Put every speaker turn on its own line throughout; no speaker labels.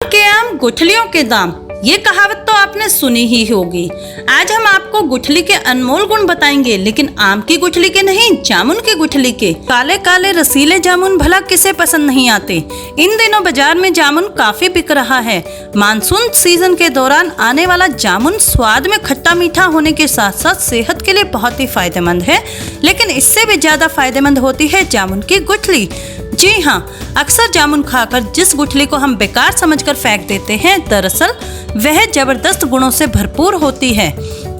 के आम गुठलियों के दाम, ये कहावत तो आपने सुनी ही होगी। आज हम आपको गुठली के अनमोल गुण बताएंगे, लेकिन आम की गुठली के नहीं, जामुन की गुठली के। काले काले रसीले जामुन भला किसे पसंद नहीं आते। इन दिनों बाजार में जामुन काफी बिक रहा है। मानसून सीजन के दौरान आने वाला जामुन स्वाद में खट्टा मीठा होने के साथ साथ सेहत के लिए बहुत ही फायदेमंद है, लेकिन इससे भी ज्यादा फायदेमंद होती है जामुन की गुठली। जी हाँ, अक्सर जामुन खाकर जिस गुठली को हम बेकार समझकर फेंक देते हैं, दरअसल वह जबरदस्त गुणों से भरपूर होती है।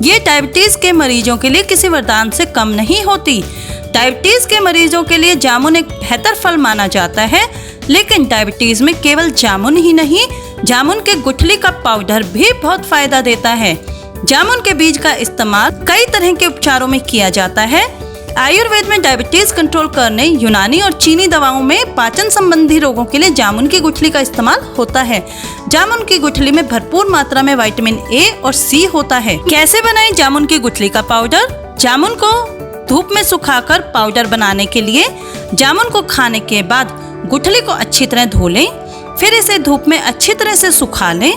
ये डायबिटीज के मरीजों के लिए किसी वरदान से कम नहीं होती। डायबिटीज के मरीजों के लिए जामुन एक बेहतर फल माना जाता है, लेकिन डायबिटीज में केवल जामुन ही नहीं, जामुन के गुठली का पाउडर भी बहुत फायदा देता है। जामुन के बीज का इस्तेमाल कई तरह के उपचारों में किया जाता है। आयुर्वेद में डायबिटीज कंट्रोल करने, यूनानी और चीनी दवाओं में पाचन संबंधी रोगों के लिए जामुन की गुठली का इस्तेमाल होता है। जामुन की गुठली में भरपूर मात्रा में विटामिन ए और सी होता है। कैसे बनाएं जामुन की गुठली का पाउडर? जामुन को धूप में सुखाकर पाउडर बनाने के लिए जामुन को खाने के बाद गुठली को अच्छी तरह धो लें, फिर इसे धूप में अच्छी तरह से सुखा लें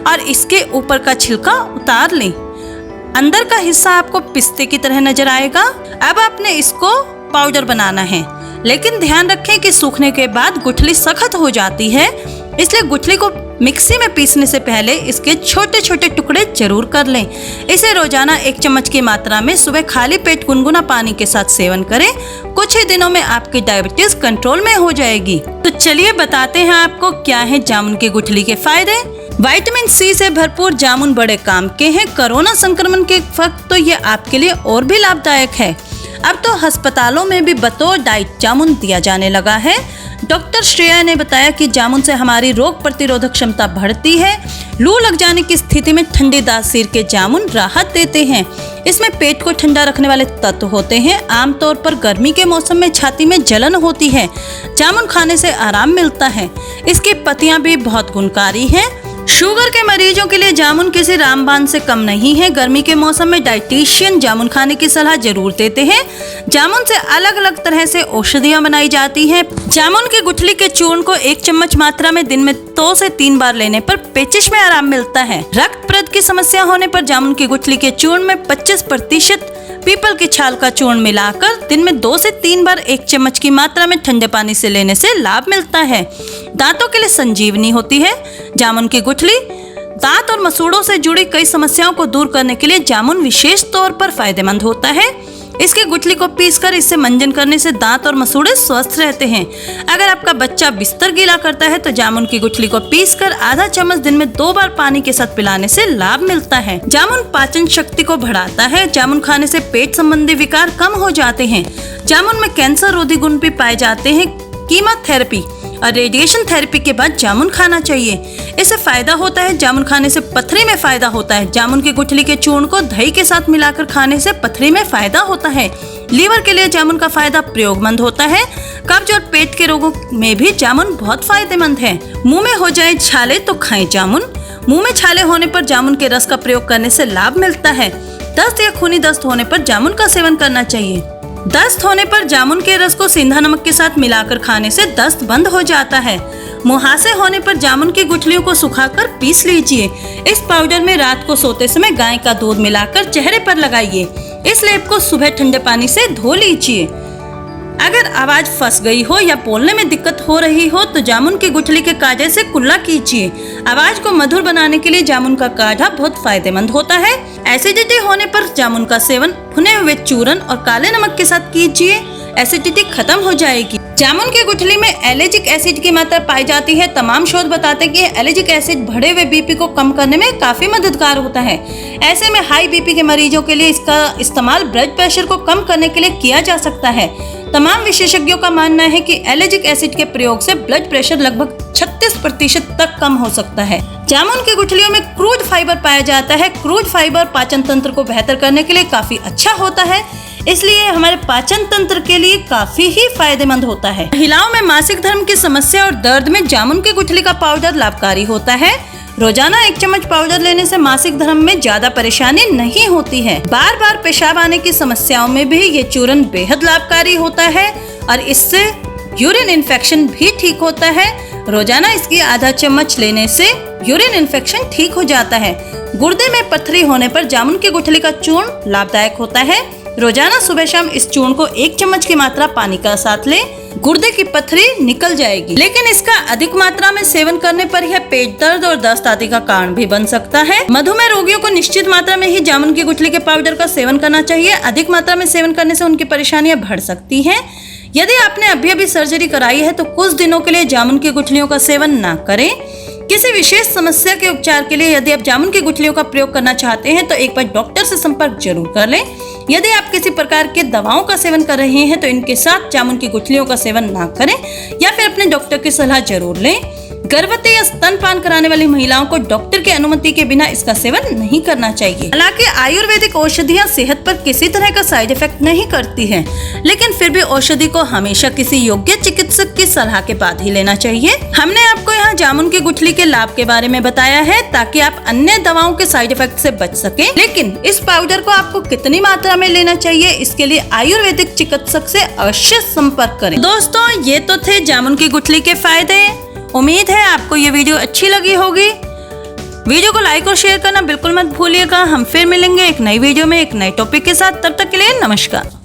और इसके ऊपर का छिलका उतार लें। अंदर का हिस्सा आपको पिस्ते की तरह नजर आएगा। अब आपने इसको पाउडर बनाना है, लेकिन ध्यान रखें कि सूखने के बाद गुठली सख्त हो जाती है, इसलिए गुठली को मिक्सी में पीसने से पहले इसके छोटे छोटे टुकड़े जरूर कर लें। इसे रोजाना 1 चम्मच की मात्रा में सुबह खाली पेट गुनगुना पानी के साथ सेवन करें। कुछ ही दिनों में आपकी डायबिटीज कंट्रोल में हो जाएगी। तो चलिए बताते हैं आपको क्या है जामुन की गुठली के फायदे। विटामिन सी से भरपूर जामुन बड़े काम के हैं। कोरोना संक्रमण के वक्त तो ये आपके लिए और भी लाभदायक है। अब तो अस्पतालों में भी बतौर डाइट जामुन दिया जाने लगा है। डॉक्टर श्रेया ने बताया कि जामुन से हमारी रोग प्रतिरोधक क्षमता बढ़ती है। लू लग जाने की स्थिति में ठंडी तासीर के जामुन राहत देते हैं। इसमें पेट को ठंडा रखने वाले तत्व होते हैं। आमतौर पर गर्मी के मौसम में छाती में जलन होती है, जामुन खाने से आराम मिलता है। इसकी पत्तियां भी बहुत गुणकारी हैं। शुगर के मरीजों के लिए जामुन किसी रामबाण से कम नहीं है। गर्मी के मौसम में डाइटिशियन जामुन खाने की सलाह जरूर देते हैं। जामुन से अलग अलग तरह से औषधियां बनाई जाती हैं। जामुन की गुठली के चूर्ण को 1 चम्मच मात्रा में दिन में 2 से 3 बार लेने पर पेचिश में आराम मिलता है। रक्त प्रद की समस्या होने पर जामुन की गुठली के चूर्ण में 25% पीपल की छाल का चूर्ण मिलाकर दिन में 2 से 3 बार 1 चम्मच की मात्रा में ठंडे पानी से लेने से लाभ मिलता है। दांतों के लिए संजीवनी होती है। जामुन की गुठली दांत और मसूड़ों से जुड़ी कई समस्याओं को दूर करने के लिए जामुन विशेष तौर पर फायदेमंद होता है। इसकी गुठली को पीसकर इससे मंजन करने से दांत और मसूड़े स्वस्थ रहते हैं। अगर आपका बच्चा बिस्तर गीला करता है तो जामुन की गुठली को पीसकर आधा चम्मच दिन में 2 बार पानी के साथ पिलाने से लाभ मिलता है। जामुन पाचन शक्ति को बढ़ाता है। जामुन खाने से पेट संबंधी विकार कम हो जाते हैं। जामुन में कैंसर रोधी गुण भी पाए जाते हैं। कीमोथेरेपी और रेडिएशन थेरेपी के बाद जामुन खाना चाहिए। इससे फायदा होता है। जामुन खाने से पथरी में फायदा होता है। जामुन की गुठली के चूर्ण को दही के साथ मिलाकर खाने से पथरी में फायदा होता है। लीवर के लिए जामुन का फायदा प्रयोगमंद होता है। कब्ज और पेट के रोगों में भी जामुन बहुत फायदेमंद है। मुंह में हो जाए छाले तो खाएं जामुन। मुंह में छाले होने पर जामुन के रस का प्रयोग करने से लाभ मिलता है। दस्त या खूनी दस्त होने पर जामुन का सेवन करना चाहिए। दस्त होने पर जामुन के रस को सेंधा नमक के साथ मिलाकर खाने से दस्त बंद हो जाता है। मुहासे होने पर जामुन की गुठलियों को सुखाकर पीस लीजिए। इस पाउडर में रात को सोते समय गाय का दूध मिलाकर चेहरे पर लगाइए। इस लेप को सुबह ठंडे पानी से धो लीजिए। अगर आवाज फंस गई हो या बोलने में दिक्कत हो रही हो तो जामुन की गुठली के काढ़े से कुल्ला कीजिए। आवाज को मधुर बनाने के लिए जामुन का काढ़ा बहुत फायदेमंद होता है। एसिडिटी होने पर जामुन का सेवन भुने हुए चूरन और काले नमक के साथ कीजिए। एसिडिटी खत्म हो जाएगी। जामुन की गुठली में एलिजिक एसिड की मात्रा पाई जाती है। तमाम शोध बताते हैं कि एलिजिक एसिड बढ़े हुए बीपी को कम करने में काफी मददगार होता है। ऐसे में हाई बीपी के मरीजों के लिए इसका इस्तेमाल ब्लड प्रेशर को कम करने के लिए किया जा सकता है। तमाम विशेषज्ञों का मानना है कि एलिजिक एसिड के प्रयोग से ब्लड प्रेशर लगभग 36% तक कम हो सकता है। जामुन की गुठलियों में क्रूड फाइबर पाया जाता है। क्रूड फाइबर पाचन तंत्र को बेहतर करने के लिए काफी अच्छा होता है, इसलिए हमारे पाचन तंत्र के लिए काफी ही फायदेमंद होता है। महिलाओं में मासिक धर्म की समस्या और दर्द में जामुन की गुठली का पाउडर लाभकारी होता है। रोजाना 1 चम्मच पाउडर लेने से मासिक धर्म में ज्यादा परेशानी नहीं होती है। बार बार पेशाब आने की समस्याओं में भी ये चूर्ण बेहद लाभकारी होता है और इससे यूरिन इन्फेक्शन भी ठीक होता है। रोजाना इसकी आधा चम्मच लेने से यूरिन इन्फेक्शन ठीक हो जाता है। गुर्दे में पथरी होने पर जामुन की गुठली का चूर्ण लाभदायक होता है। रोजाना सुबह शाम इस चूर्ण को 1 चम्मच की मात्रा पानी का साथ लें, गुर्दे की पथरी निकल जाएगी। लेकिन इसका अधिक मात्रा में सेवन करने पर यह पेट दर्द और दस्त आदि का कारण भी बन सकता है। मधुमेह रोगियों को निश्चित मात्रा में ही जामुन की गुठली के पाउडर का सेवन करना चाहिए। अधिक मात्रा में सेवन करने से उनकी परेशानियां बढ़ सकती हैं। यदि आपने अभी सर्जरी कराई है तो कुछ दिनों के लिए जामुन की गुठलियों का सेवन ना करें। किसी विशेष समस्या के उपचार के लिए यदि आप जामुन की गुठलियों का प्रयोग करना चाहते हैं तो एक बार डॉक्टर से संपर्क जरूर कर लें। यदि आप किसी प्रकार के दवाओं का सेवन कर रहे हैं तो इनके साथ जामुन की गुठलियों का सेवन ना करें या फिर अपने डॉक्टर की सलाह जरूर लें। गर्भवती या स्तनपान कराने वाली महिलाओं को डॉक्टर की अनुमति के बिना इसका सेवन नहीं करना चाहिए। हालांकि आयुर्वेदिक औषधियां सेहत पर किसी तरह का साइड इफेक्ट नहीं करती हैं, लेकिन फिर भी औषधि को हमेशा किसी योग्य चिकित्सक की सलाह के बाद ही लेना चाहिए। हमने आपको यहाँ जामुन की गुठली के लाभ के बारे में बताया है ताकि आप अन्य दवाओं के साइड इफेक्ट से बच सके। लेकिन इस पाउडर को आपको कितनी मात्रा में लेना चाहिए, इसके लिए आयुर्वेदिक चिकित्सक से अवश्य संपर्क करें। दोस्तों, ये तो थे जामुन की गुठली के फायदे। उम्मीद है आपको ये वीडियो अच्छी लगी होगी। वीडियो को लाइक और शेयर करना बिल्कुल मत भूलिएगा। हम फिर मिलेंगे एक नई वीडियो में एक नए टॉपिक के साथ। तब तक के लिए नमस्कार।